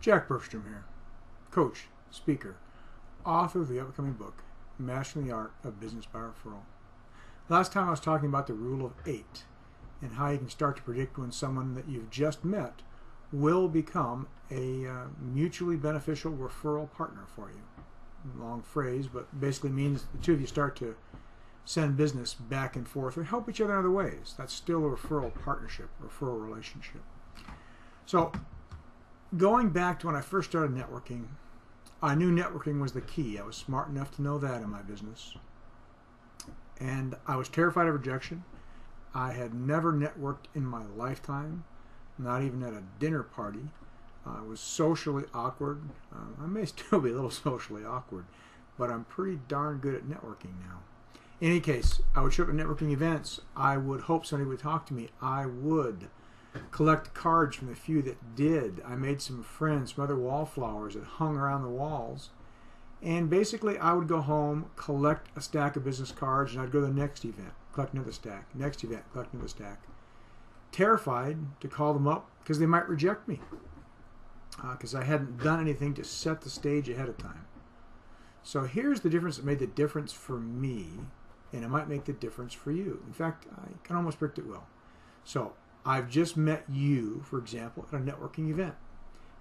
Jack Bergstrom here, coach, speaker, author of the upcoming book, Mastering the Art of Business by Referral. Last time I was talking about the rule of 8 and how you can start to predict when someone that you've just met will become a mutually beneficial referral partner for you. Long phrase, but basically means the two of you start to send business back and forth or help each other in other ways. That's still a referral partnership, referral relationship. So going back to when I first started networking, I knew networking was the key. I was smart enough to know that in my business. And I was terrified of rejection. I had never networked in my lifetime, not even at a dinner party. I was socially awkward. I may still be a little socially awkward, but I'm pretty darn good at networking now. In any case, I would show up at networking events. I would hope somebody would talk to me. I would collect cards from the few that did. I made some friends, some other wallflowers that hung around the walls. And basically, I would go home, collect a stack of business cards, and I'd go to the next event, collect another stack, next event, collect another stack. Terrified to call them up because they might reject me because I hadn't done anything to set the stage ahead of time. So here's the difference that made the difference for me, and it might make the difference for you. In fact, I can almost predict it will. So I've just met you, for example, at a networking event.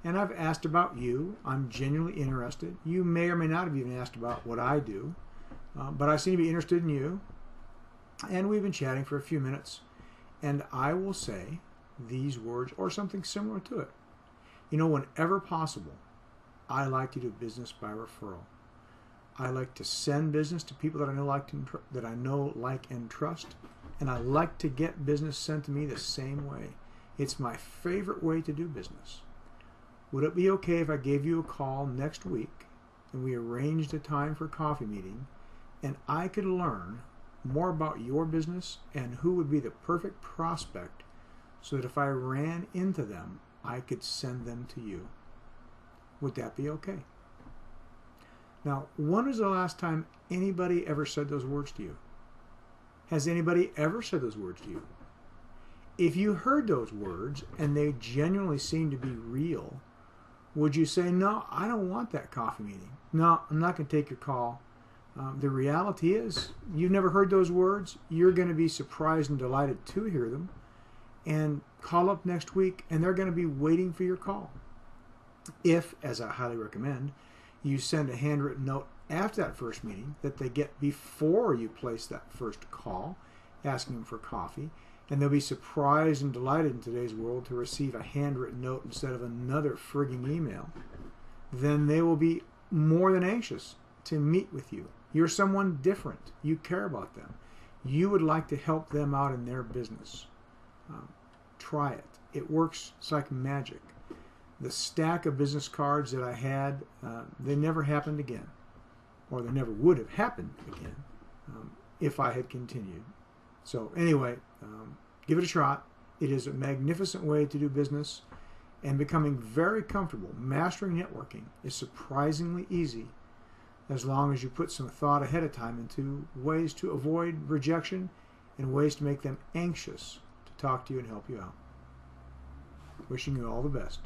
And I've asked about you. I'm genuinely interested. You may or may not have even asked about what I do, but I seem to be interested in you. And we've been chatting for a few minutes. And I will say these words or something similar to it. You know, whenever possible, I like to do business by referral. I like to send business to people that I know, like, and trust. And I like to get business sent to me the same way. It's my favorite way to do business. Would it be okay if I gave you a call next week and we arranged a time for a coffee meeting and I could learn more about your business and who would be the perfect prospect so that if I ran into them, I could send them to you? Would that be okay? Now, when was the last time anybody ever said those words to you? Has anybody ever said those words to you? If you heard those words and they genuinely seemed to be real, would you say, no, I don't want that coffee meeting. No, I'm not going to take your call. The reality is, you've never heard those words. You're going to be surprised and delighted to hear them. And call up next week, and they're going to be waiting for your call. If, as I highly recommend, you send a handwritten note after that first meeting that they get before you place that first call, asking them for coffee, and they'll be surprised and delighted in today's world to receive a handwritten note instead of another frigging email, then they will be more than anxious to meet with you. You're someone different. You care about them. You would like to help them out in their business. Try it. It works. It's like magic. The stack of business cards that I had, they never happened again. Or they never would have happened again if I had continued. So anyway, give it a shot. It is a magnificent way to do business, and becoming very comfortable. Mastering networking is surprisingly easy as long as you put some thought ahead of time into ways to avoid rejection and ways to make them anxious to talk to you and help you out. Wishing you all the best.